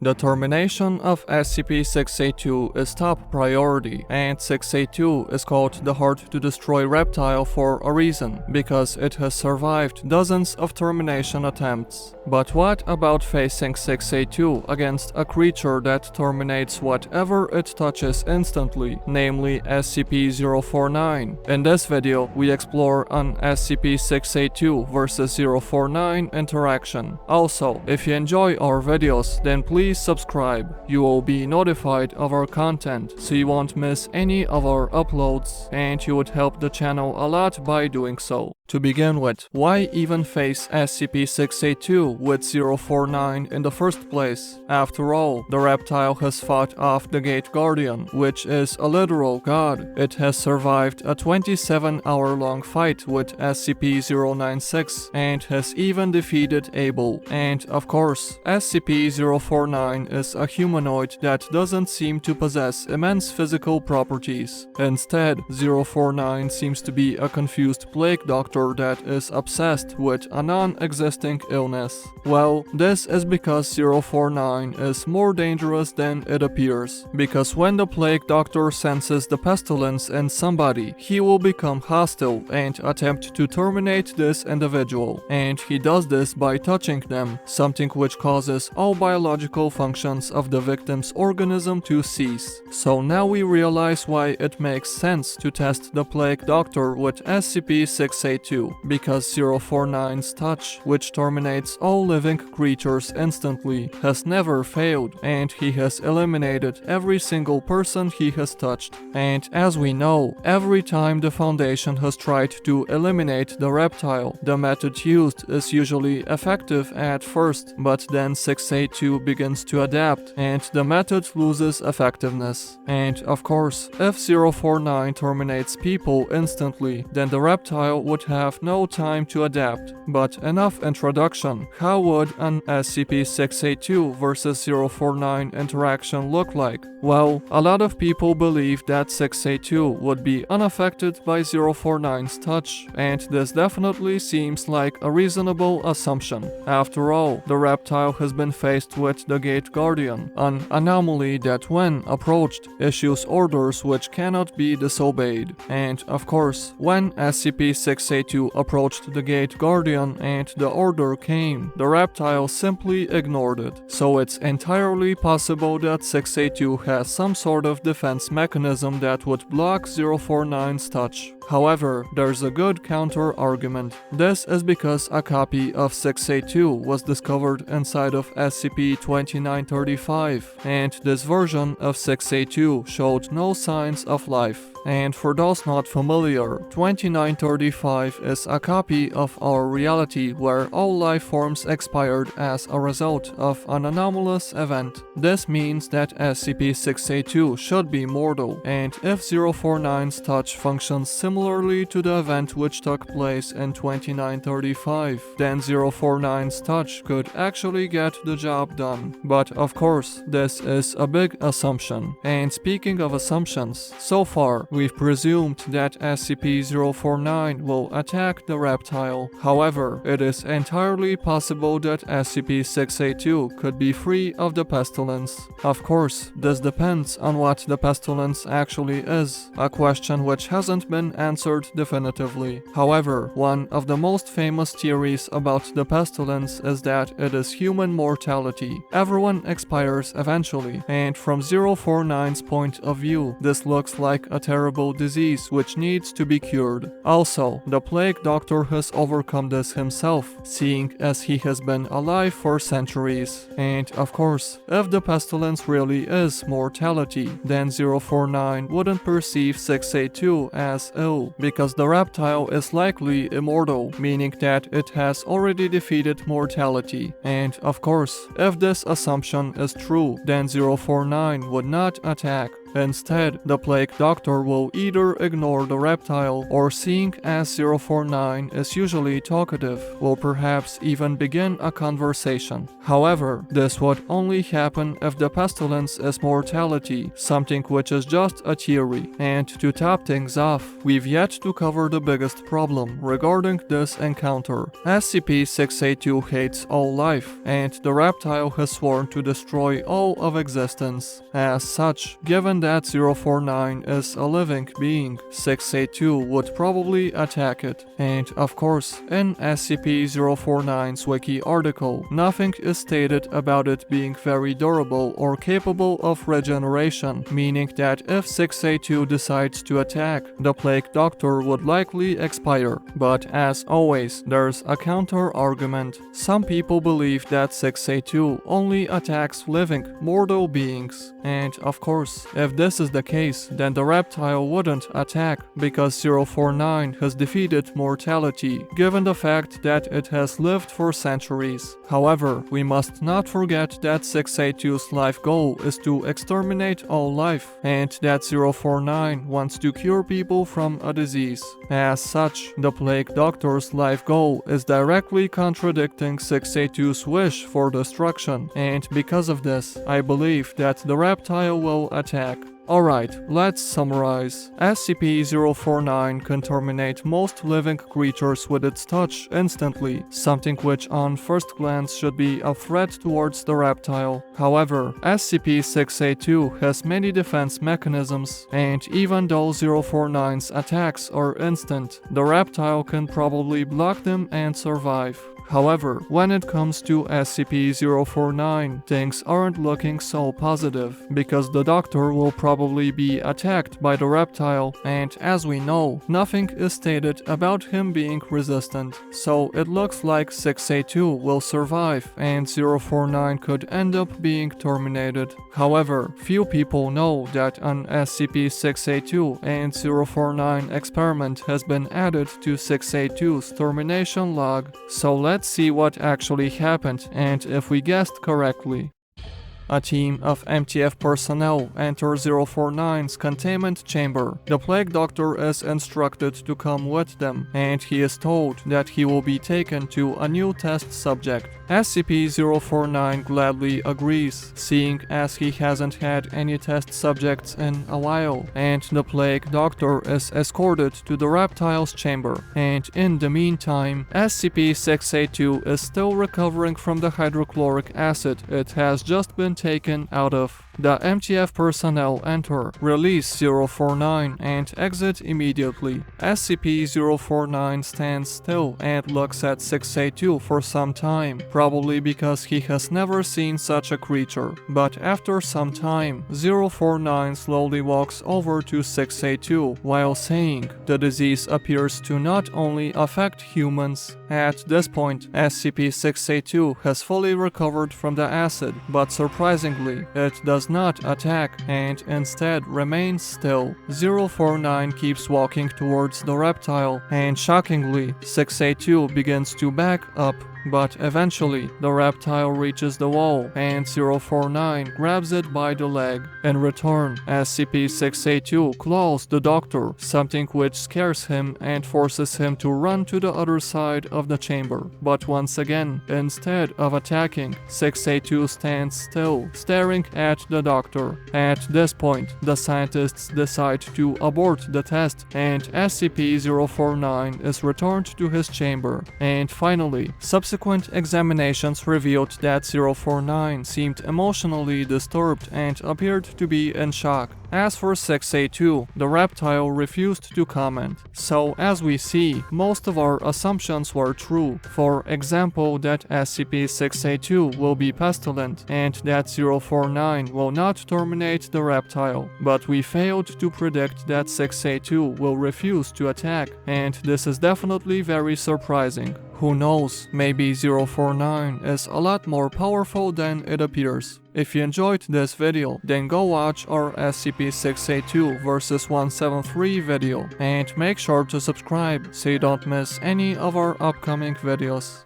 The termination of SCP-682 is top priority, and 682 is called the hard-to-destroy reptile for a reason, because it has survived dozens of termination attempts. But what about facing 682 against a creature that terminates whatever it touches instantly, namely SCP-049? In this video, we explore an SCP-682 vs 049 interaction. Also, if you enjoy our videos, then please subscribe. You will be notified of our content, so you won't miss any of our uploads, and you would help the channel a lot by doing so. To begin with, why even face SCP-682 with 049 in the first place? After all, the reptile has fought off the Gate Guardian, which is a literal god. It has survived a 27-hour-long fight with SCP-096 and has even defeated Abel. And of course, SCP-049 is a humanoid that doesn't seem to possess immense physical properties. Instead, 049 seems to be a confused plague doctor that is obsessed with a non-existing illness. Well, this is because 049 is more dangerous than it appears, because when the plague doctor senses the pestilence in somebody, he will become hostile and attempt to terminate this individual, and he does this by touching them, something which causes all biological functions of the victim's organism to cease. So now we realize why it makes sense to test the plague doctor with SCP-682, because 049's touch, which terminates all living creatures instantly, has never failed, and he has eliminated every single person he has touched. And as we know, every time the Foundation has tried to eliminate the reptile, the method used is usually effective at first, but then 682 begins to adapt, and the method loses effectiveness. And of course, if 049 terminates people instantly, then the reptile would have no time to adapt. But enough introduction. How would an SCP-682 vs 049 interaction look like? Well, a lot of people believe that 682 would be unaffected by 049's touch, and this definitely seems like a reasonable assumption. After all, the reptile has been faced with the Gate Guardian, an anomaly that when approached issues orders which cannot be disobeyed. And of course, when SCP-682 approached the Gate Guardian and the order came, the reptile simply ignored it. So it's entirely possible that 682 has some sort of defense mechanism that would block 049's touch. However, there's a good counter-argument. This is because a copy of 682 was discovered inside of SCP-2935, and this version of 682 showed no signs of life. And for those not familiar, 2935 is a copy of our reality where all life forms expired as a result of an anomalous event. This means that SCP-682 should be mortal, and if 049's touch functions similarly to the event which took place in 2935, then 049's touch could actually get the job done. But of course, this is a big assumption. And speaking of assumptions, so far we've presumed that SCP-049 will attack the reptile. However, it is entirely possible that SCP-682 could be free of the pestilence. Of course, this depends on what the pestilence actually is, a question which hasn't been answered definitively. However, one of the most famous theories about the pestilence is that it is human mortality. Everyone expires eventually, and from 049's point of view, this looks like a terrible disease which needs to be cured. Also, the plague doctor has overcome this himself, seeing as he has been alive for centuries. And of course, if the pestilence really is mortality, then 049 wouldn't perceive 682 as ill, because the reptile is likely immortal, meaning that it has already defeated mortality. And of course, if this assumption is true, then 049 would not attack. Instead, the plague doctor will either ignore the reptile or, seeing as 049 is usually talkative, will perhaps even begin a conversation. However, this would only happen if the pestilence is mortality, something which is just a theory. And to top things off, we've yet to cover the biggest problem regarding this encounter. SCP-682 hates all life, and the reptile has sworn to destroy all of existence. As such, given that 049 is a living being, 682 would probably attack it. And of course, in SCP-049's wiki article, nothing is stated about it being very durable or capable of regeneration, meaning that if 682 decides to attack, the plague doctor would likely expire. But as always, there's a counter argument. Some people believe that 682 only attacks living, mortal beings. And of course, if this is the case, then the reptile wouldn't attack, because 049 has defeated mortality, given the fact that it has lived for centuries. However, we must not forget that 682's life goal is to exterminate all life, and that 049 wants to cure people from a disease. As such, the plague doctor's life goal is directly contradicting 682's wish for destruction, and because of this, I believe that the reptile will attack. Alright, let's summarize. SCP-049 can terminate most living creatures with its touch instantly, something which on first glance should be a threat towards the reptile. However, SCP-682 has many defense mechanisms, and even though 049's attacks are instant, the reptile can probably block them and survive. However, when it comes to SCP-049, things aren't looking so positive, because the doctor will probably be attacked by the reptile, and as we know, nothing is stated about him being resistant. So it looks like 682 will survive, and 049 could end up being terminated. However, few people know that an SCP-682 and 049 experiment has been added to 682's termination log, so let's see what actually happened and if we guessed correctly. A team of MTF personnel enter 049's containment chamber. The plague doctor is instructed to come with them, and he is told that he will be taken to a new test subject. SCP-049 gladly agrees, seeing as he hasn't had any test subjects in a while, and the plague doctor is escorted to the reptile's chamber. And in the meantime, SCP-682 is still recovering from the hydrochloric acid it has just been taken out of. The MTF personnel enter, release 049, and exit immediately. SCP-049 stands still and looks at 682 for some time, probably because he has never seen such a creature. But after some time, 049 slowly walks over to 682 while saying, "The disease appears to not only affect humans." At this point, SCP-682 has fully recovered from the acid, but surprisingly, it does not attack and instead remains still. 049 keeps walking towards the reptile, and shockingly, 682 begins to back up. But eventually, the reptile reaches the wall, and 049 grabs it by the leg. In return, SCP-682 claws the doctor, something which scares him and forces him to run to the other side of the chamber. But once again, instead of attacking, 682 stands still, staring at the doctor. At this point, the scientists decide to abort the test, and SCP-049 is returned to his chamber. And finally, subsequent examinations revealed that 049 seemed emotionally disturbed and appeared to be in shock. As for 682, the reptile refused to comment. So as we see, most of our assumptions were true. For example, that SCP-682 will be pestilent and that 049 will not terminate the reptile. But we failed to predict that 682 will refuse to attack, and this is definitely very surprising. Who knows, maybe 049 is a lot more powerful than it appears. If you enjoyed this video, then go watch our SCP-682 vs 173 video, and make sure to subscribe so you don't miss any of our upcoming videos.